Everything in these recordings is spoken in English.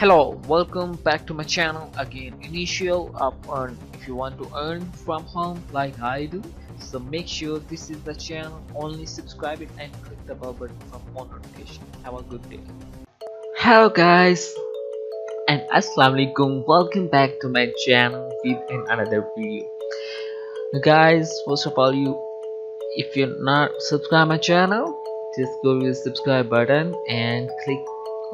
Hello, welcome back to my channel again. InitialOfEarn. If you want to earn from home like I do, so make sure this is the channel. Only subscribe it and click the bell button for more notification. Have a good day. Hello guys, and Assalamualaikum. Welcome back to my channel with another video. Guys, first of all, if you're not subscribed my channel, just go to the subscribe button and click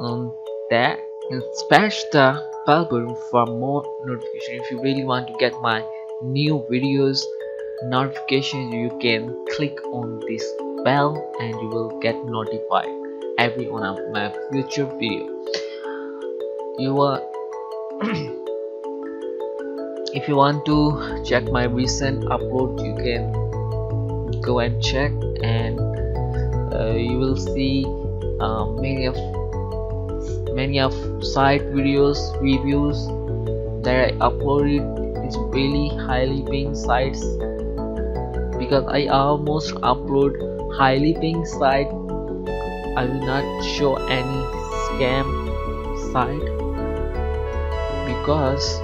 on that and smash the bell button for more notification. If you really want to get my new videos notifications, you can click on this bell and you will get notified every one of my future video. If you want to check my recent upload, you can go and check, and you will see many of site videos reviews that I uploaded. It's really highly paying sites, because I almost upload highly paying site. I will not show any scam site, because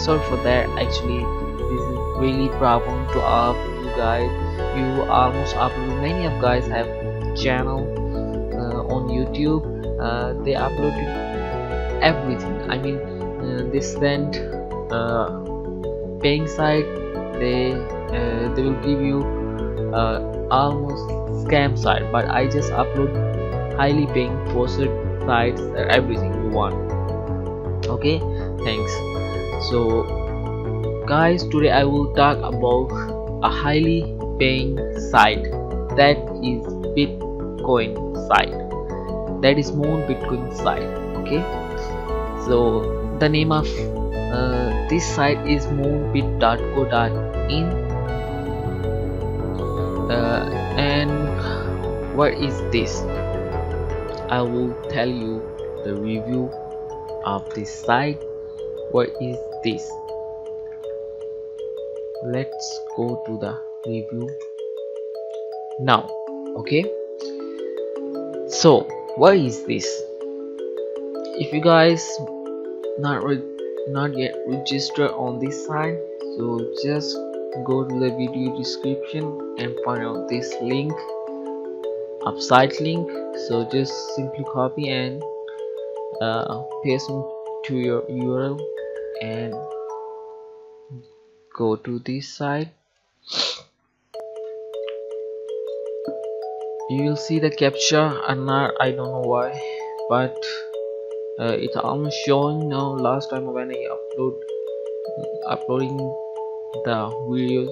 sorry for that. Actually, this is really problem to all of you guys. You almost upload, many of guys have channel on YouTube. They uploaded everything. I mean, they send paying site. They will give you almost scam site, but I just upload highly paying Faucet sites, everything you want. Okay, thanks. So guys, today I will talk about a highly paying site, that is Bitcoin site, that is more Bitcoin site. Okay, so the name of this site is moonbit.co.in, and what is this? I will tell you the review of this site. What is this? Let's go to the review now. Okay, so what is this? If you guys not yet registered on this site, so just go to the video description and find out this link, site link. So just simply copy and paste to your URL and go to this site. You will see the captcha, and I don't know why, but it's almost showing now. Last time when I uploading the video,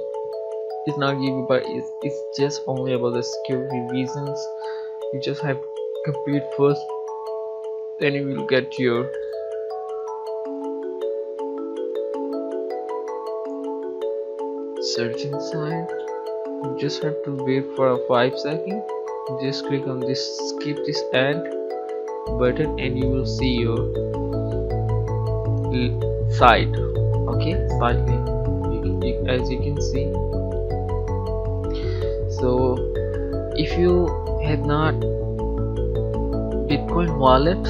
it's not giving, but it's just only about the security reasons. You just have to complete first, then you will get your search inside. You just have to wait for 5 seconds. Just click on this skip this ad button and you will see your site. Okay, site link, as you can see. So if you have not Bitcoin wallet,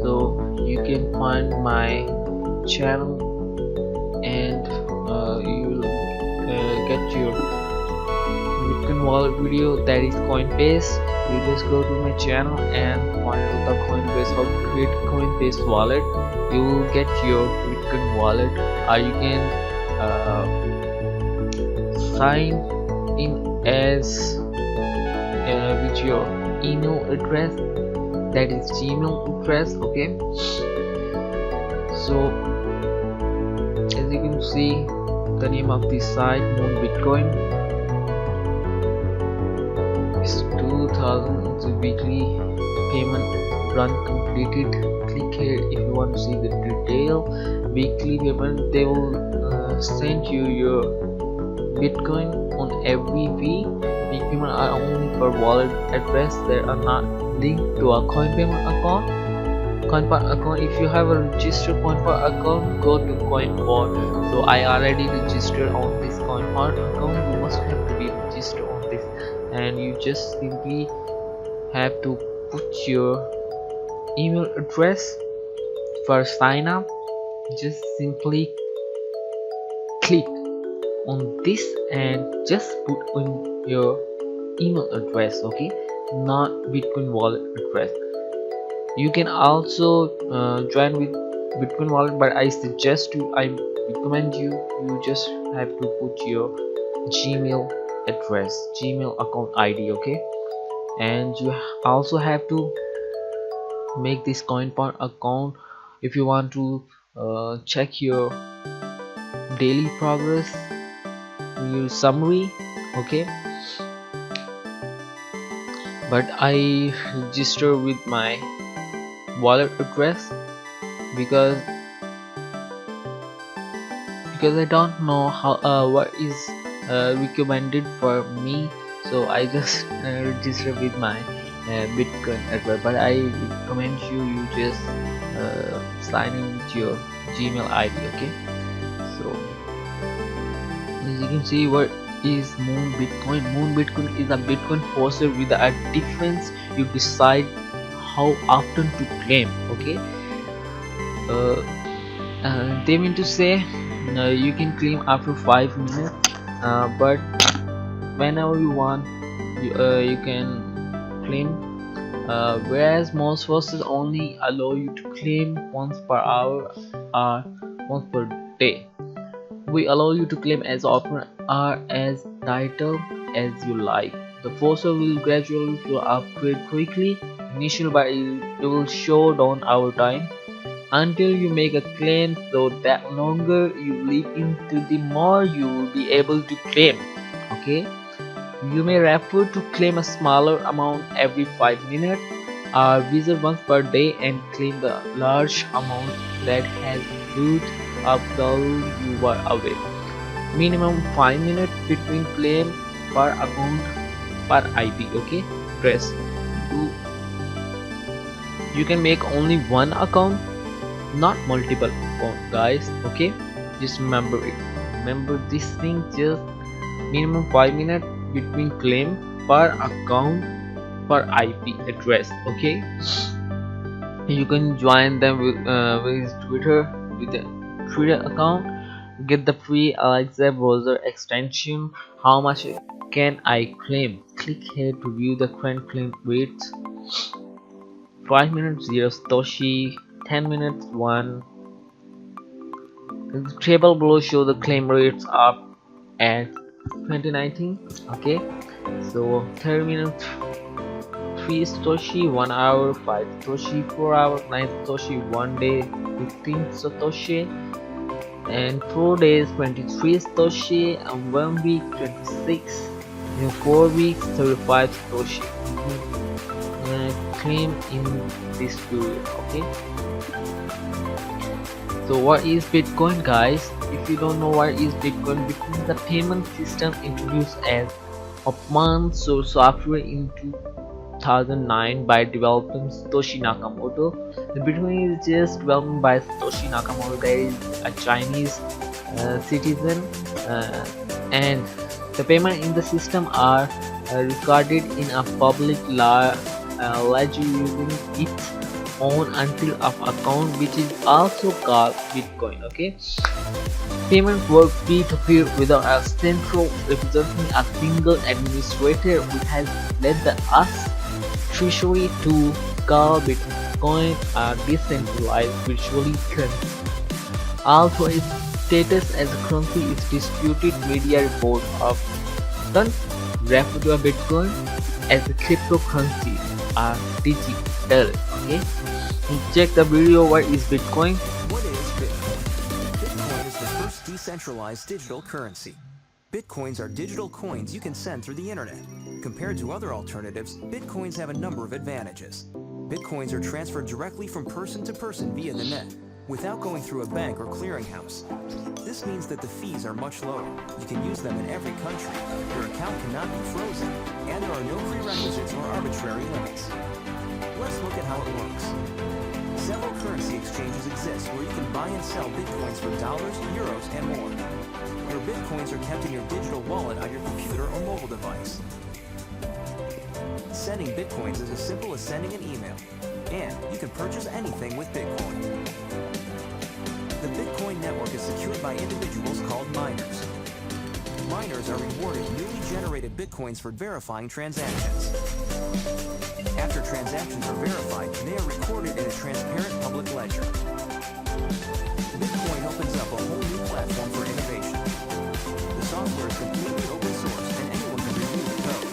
so you can find my channel and you will get your Bitcoin wallet video, that is Coinbase. You just go to my channel and find out the Coinbase, how to create Coinbase wallet. You will get your Bitcoin wallet, or you can sign in as with your email address, that is Gmail address. Okay, so as you can see, the name of this site, Moon Bitcoin, is 2000. It's a weekly payment run completed. Click here if you want to see the detail. Weekly payment, they will send you your Bitcoin on every week. Big payment are only for wallet address, they are not linked to a Coinpayment account. If you have a registered Coinpart account, go to Coinpart. So I already registered on this Coinpart account. You must have to be registered on this, and you just simply have to put your email address for sign up. Just simply click on this and just put in your email address, okay, not Bitcoin wallet address. You can also join with Bitcoin wallet, but I recommend you just have to put your Gmail address, Gmail account ID, okay. And you also have to make this CoinPoint account if you want to check your daily progress, your summary, okay. But I register with my wallet address because I don't know how what is recommended for me, so I just register with my Bitcoin address. But I recommend you just sign in with your Gmail ID, okay. So as you can see, what is Moon Bitcoin? Moon Bitcoin is a Bitcoin Faucet with a difference. You decide how often to claim, okay. They mean to say you can claim after 5 minutes, but whenever you want you can claim, whereas most faucets only allow you to claim once per hour or once per day. We allow you to claim as often or as title as you like. The faucet will gradually flow upgrade quickly. Initially, but it will show down over time until you make a claim, so that longer you live into, the more you will be able to claim, okay. You may refer to claim a smaller amount every 5 minutes or visit once per day and claim the large amount that has built up while you were away. Minimum 5 minutes between claim per account per IP, okay. Press you can make only one account, not multiple account, guys, okay. Just remember it, remember this thing. Just minimum 5 minutes between claim per account per IP address, okay. You can join them with Twitter, with the Twitter account. Get the free Alexa browser extension. How much can I claim? Click here to view the current claim rates. 5 minutes 0 Satoshi, 10 minutes 1. The table below show the claim rates up at 2019, okay. So 30 minutes 3 Satoshi, 1 hour 5 Satoshi, 4 hours 9 Satoshi, 1 day 15 Satoshi, and 4 days 23 Satoshi, and 1 week 26, and 4 weeks 35 Satoshi. Claim in this period, okay. So what is Bitcoin, guys? If you don't know what is Bitcoin, Bitcoin is a payment system introduced as open source software in 2009 by developer Satoshi Nakamoto. The Bitcoin is just developed by Satoshi Nakamoto, that is a Chinese citizen, and the payment in the system are recorded in a public ledger using its own until of account, which is also called Bitcoin, okay. Payment work peer-to-peer without a central representing a single administrator, which has led the US Treasury to call Bitcoin a decentralized virtual currency. Although its status as a currency is disputed, media reports often refer to a Bitcoin as a cryptocurrency or digital, okay. Check the video. What is Bitcoin? What is Bitcoin? Bitcoin is the first decentralized digital currency. Bitcoins are digital coins you can send through the internet. Compared to other alternatives, Bitcoins have a number of advantages. Bitcoins are transferred directly from person to person via the net, without going through a bank or clearinghouse. This means that the fees are much lower. You can use them in every country. Your account cannot be frozen, and there are no prerequisites or arbitrary limits. Let's look at how it works. Several currency exchanges exist where you can buy and sell Bitcoins for dollars, euros, and more. Your Bitcoins are kept in your digital wallet on your computer or mobile device. Sending Bitcoins is as simple as sending an email. and you can purchase anything with Bitcoin. The Bitcoin network is secured by individuals called miners. Miners are rewarded newly generated Bitcoins for verifying transactions. After transactions are verified, they are recorded in a transparent public ledger. Bitcoin opens up a whole new platform for innovation. The software is completely open source and anyone can review the code.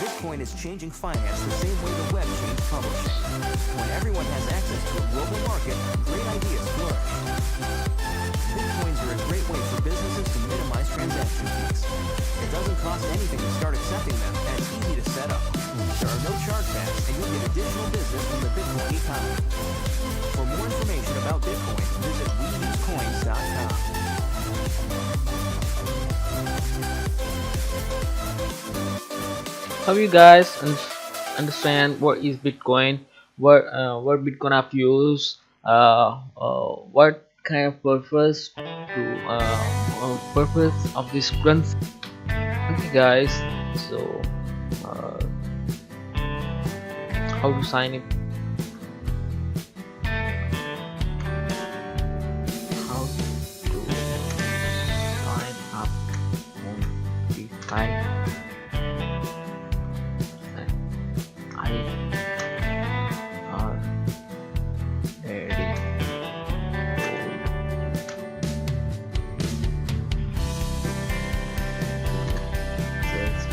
Bitcoin is changing finance the same way the web changed publishing. When everyone has access to a global market, great ideas flourish. Bitcoins are a great way for businesses to minimize transaction fees. It doesn't cost anything to start accepting them, and it's easy to set up. There are no chargebacks, and you'll get additional business from the Bitcoin economy. For more information about Bitcoin, visit weusecoins.com. How you guys understand what is Bitcoin, what Bitcoin have used, what kind of purpose to purpose of this currency? Okay guys, so how to sign it, how to sign up on the site. I are ready just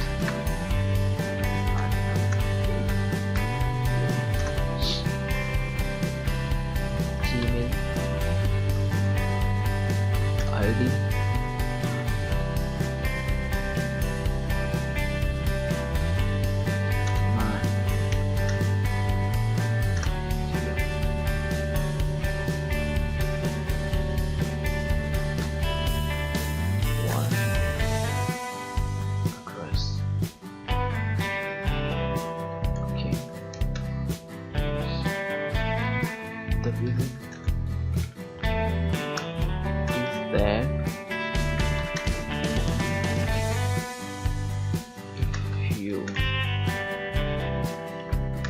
Gmail ID. The reason is that if you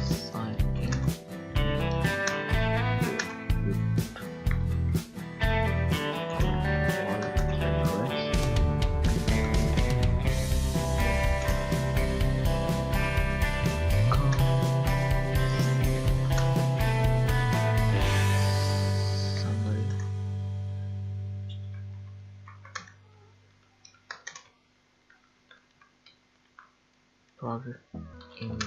sign in with progress in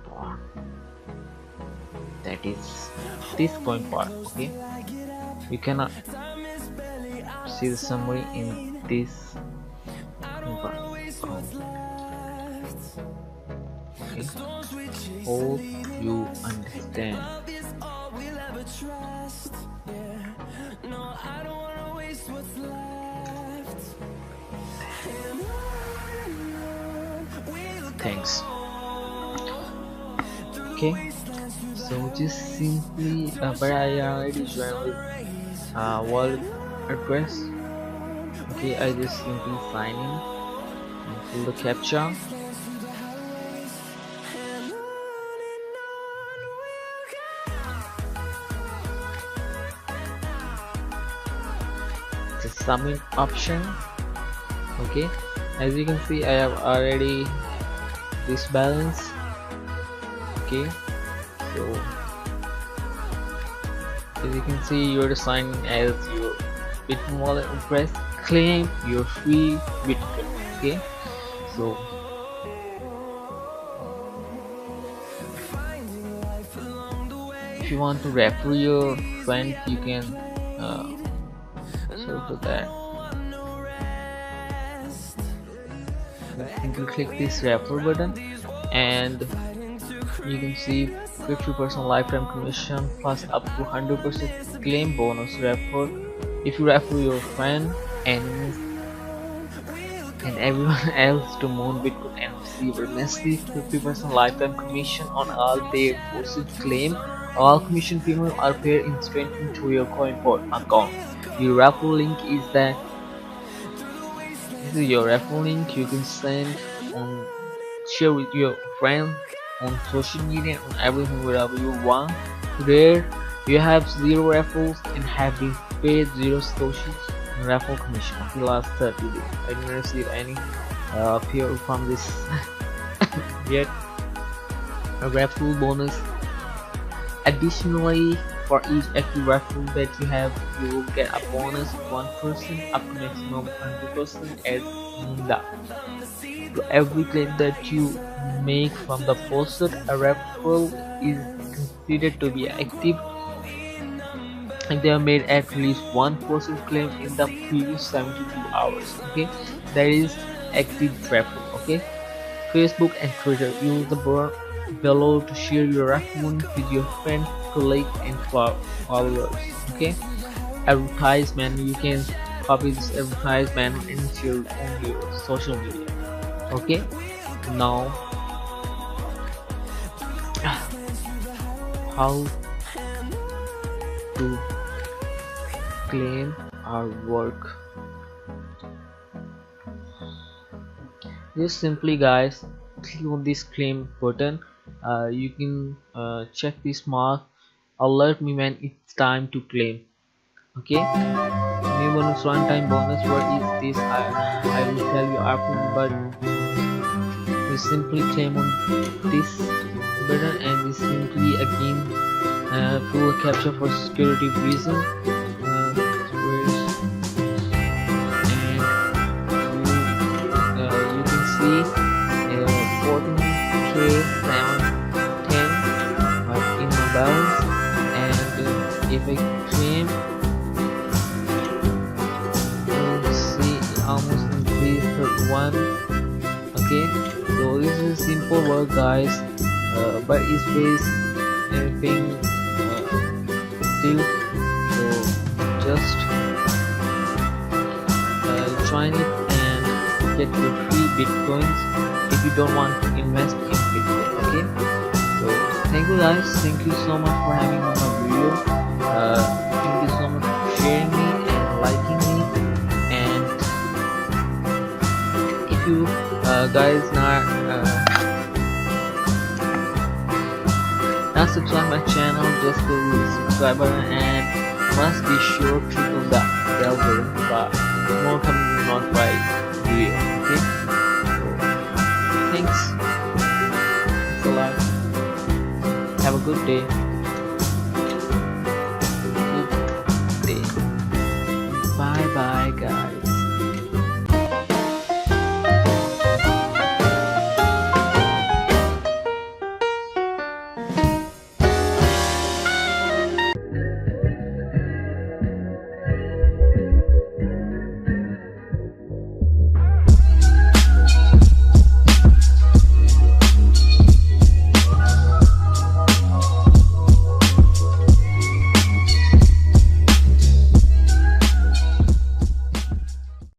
part, that is this point part. Okay, you cannot see the summary in this part. Okay, hope you understand. Thanks. Okay, so just simply but I already joined with wallet address. Okay, I just simply sign in and fill the captcha. The submit option. Okay, as you can see I have already this balance. Okay, so as you can see you're signing as your Bitcoin wallet address. Claim your free Bitcoin. Okay, so if you want to refer your friend, you can search for that. Simply click this refer button and you can see 50% lifetime commission plus up to 100% claim bonus refer. If you refer your friend, enemies and everyone else to Moon Bitcoin and receive a massive 50% lifetime commission on all their posted claim, all commission payments are paid instantly to your Coinbase account. The referral link is that this is your referral link. You can send on, share with your friend on social media, on everything, wherever you want. There you have 0 referrals and have been paid 0 satoshis in referral commission for the last 30 days. I didn't receive any appeal from this yet. A referral bonus. Additionally, for each active referral that you have, you will get a bonus of 1% up to maximum 100% as Munda. To every claim that you make from the Faucet, a referral is considered to be active and they have made at least one Faucet claim in the previous 72 hours. Okay, that is active referral. Okay, Facebook and Twitter, use the bar below to share your referral with your friends, colleagues and followers. Okay, advertisement, you can copy this advertisement into on your social media. Okay, now how to claim our work. Just simply, guys, click on this claim button. You can check this mark, alert me when it's time to claim. Okay, new bonus, runtime bonus. What is this? I will tell you after, but you simply claim on this button and this simply again full capture for security reason. You can see 14k 710 in my balance, and if I claim, you see it almost increased 31. Okay, so this is simple work, guys, but it's based everything still, so just join it and get your free bitcoins if you don't want to invest in bitcoin. Okay, so thank you, guys, thank you so much for having on my video. Thank you so much for sharing me and liking me, and if you guys not subscribe my channel, just go to the subscribe button and must be sure to click on the bell button for more coming notified video. Okay, so thanks a lot, have a good day.